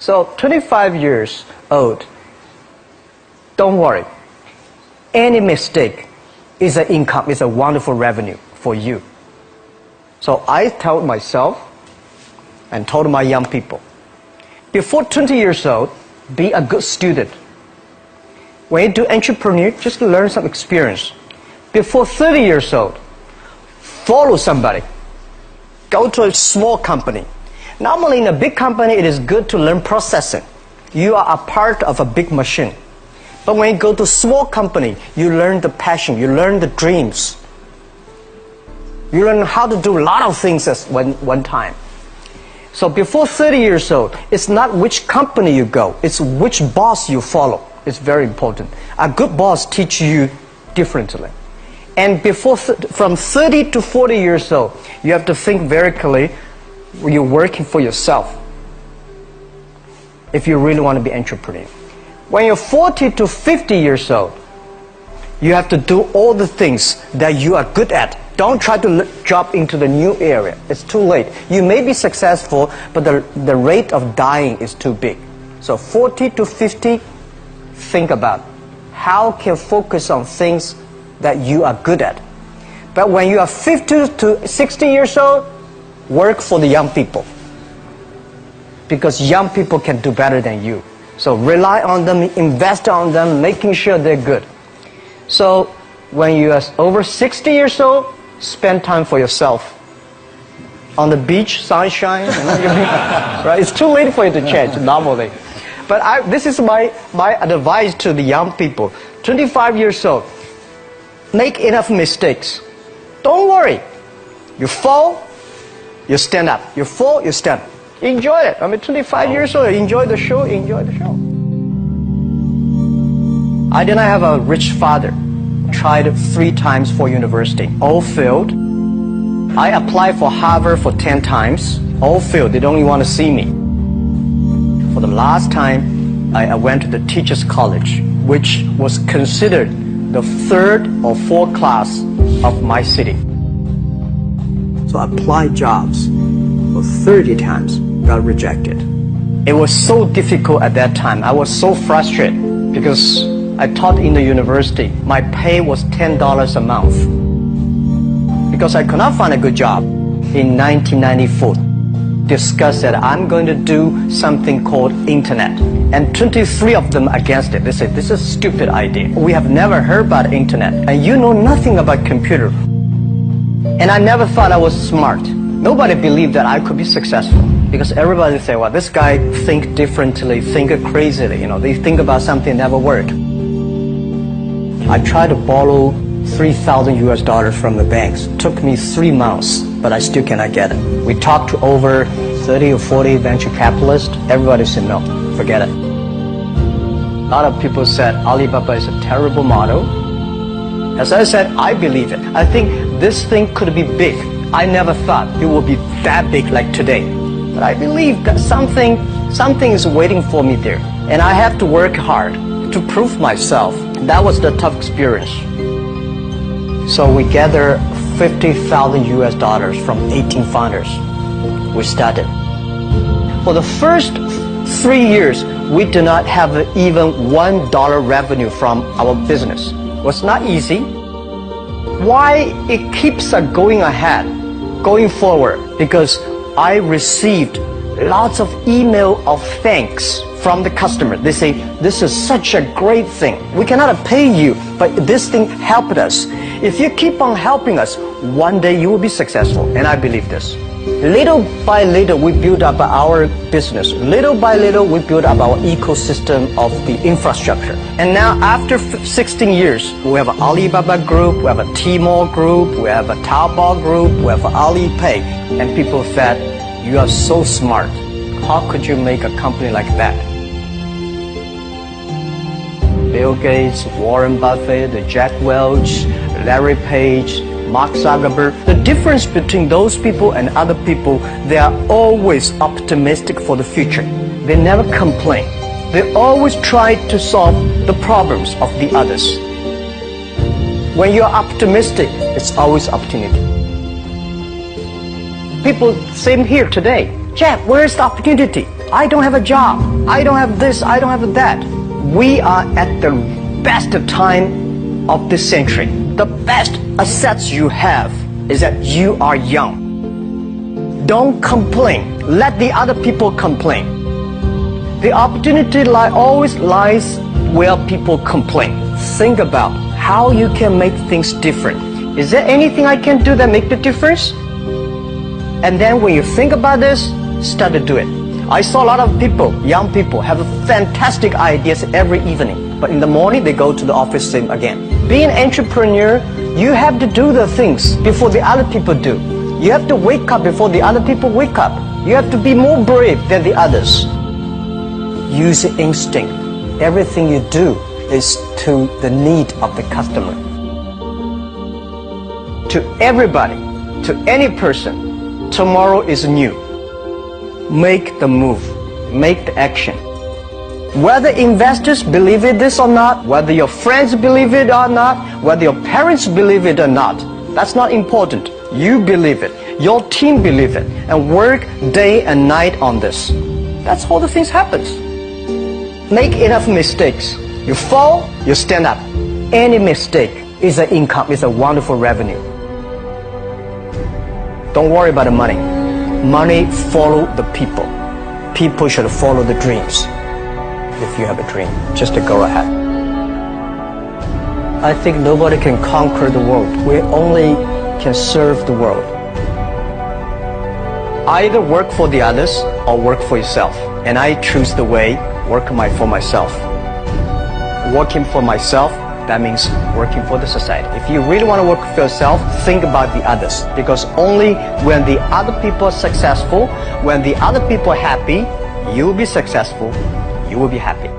So 25 years old, don't worry. Any mistake is an income, is a wonderful revenue for you. So I told myself and told my young people, before 20 years old, be a good student. When you do entrepreneur, just learn some experience. Before 30 years old, follow somebody. Go to a small company. Normally in a big company, it is good to learn processing. You are a part of a big machine. But when you go to a small company, you learn the passion, you learn the dreams. You learn how to do a lot of things at one time. So before 30 years old, it's not which company you go, it's which boss you follow. It's very important. A good boss teaches you differently. And from 30 to 40 years old, you have to think very clearly, you're working for yourself if you really want to be an entrepreneur. When you're 40 to 50 years old, you have to do all the things that you are good at. Don't try to jump into the new area. It's too late. You may be successful, but the rate of dying is too big. So 40 to 50, think about how can focus on things that you are good at. But when you are 50 to 60 years old, work for the young people. Because young people can do better than you. So rely on them, invest on them, making sure they're good. So when you are over 60 years old, spend time for yourself. On the beach, sunshine, right? It's too late for you to change normally. But this is my advice to the young people. 25 years old, make enough mistakes. Don't worry. You fall, you stand up. You fall, you stand up. Enjoy it. 25 years old, enjoy the show, enjoy the show. I did not have a rich father. Tried 3 times for university. All failed. I applied for Harvard for 10 times. All failed. They don't even want to see me. For the last time, I went to the teachers' college, which was considered the 3rd or 4th class of my city. So I applied jobs for 30 times, got rejected. It was so difficult at that time. I was so frustrated because I taught in the university. My pay was $10 a month because I could not find a good job. In 1994, discussed that I'm going to do something called internet, and 23 of them against it. They said, this is a stupid idea. We have never heard about internet, and you know nothing about computer. And I never thought I was smart. Nobody believed that I could be successful because everybody said, well, this guy think differently, think crazily. They think about something that never worked. I tried to borrow $3,000 from the banks. It took me 3 months, but I still cannot get it. We talked to over 30 or 40 venture capitalists. Everybody said, no, forget it. A lot of people said Alibaba is a terrible model. As I said, I believe it. I think this thing could be big. I never thought it would be that big like today. But I believe that something is waiting for me there. And I have to work hard to prove myself. That was the tough experience. So we gathered $50,000 from 18 founders. We started. For the first 3 years, we did not have even $1 revenue from our business. It was not easy. Why it keeps us going ahead, going forward? Because I received lots of email of thanks from the customer. They say, this is such a great thing. We cannot pay you, but this thing helped us. If you keep on helping us, one day you will be successful. And I believe this. Little by little, we build up our business. Little by little, we build up our ecosystem of the infrastructure. And now, after 16 years, we have an Alibaba group, we have a Tmall group, we have a Taobao group, we have Alipay. And people said, you are so smart. How could you make a company like that? Bill Gates, Warren Buffett, Jack Welch, Larry Page, Mark Zuckerberg. The difference between those people and other people, they are always optimistic for the future. They never complain. They always try to solve the problems of the others. When you're optimistic, it's always opportunity. People, same here today. Jeff, where's the opportunity? I don't have a job. I don't have this. I don't have that. We are at the best time of this century. The best assets you have is that you are young. Don't complain. Let the other people complain. The opportunity always lies where people complain. Think about how you can make things different. Is there anything I can do that make the difference? And then when you think about this, start to do it. I saw a lot of people, young people, have fantastic ideas every evening. But in the morning, they go to the office same again. Being an entrepreneur, you have to do the things before the other people do. You have to wake up before the other people wake up. You have to be more brave than the others. Use instinct. Everything you do is to the need of the customer. To everybody, to any person, tomorrow is new. Make the move. Make the action. Whether investors believe it this or not, whether your friends believe it or not, whether your parents believe it or not, that's not important. You believe it. Your team believe it. And work day and night on this. That's how the things happens. Make enough mistakes. You fall, you stand up. Any mistake is an income, is a wonderful revenue. Don't worry about the money. Money follow the people. People should follow the dreams. If you have a dream, just to go ahead. I think nobody can conquer the world. We only can serve the world. Either work for the others or work for yourself. And I choose the way, work for myself. Working for myself, that means working for the society. If you really want to work for yourself, think about the others. Because only when the other people are successful, when the other people are happy, you will be successful, you will be happy.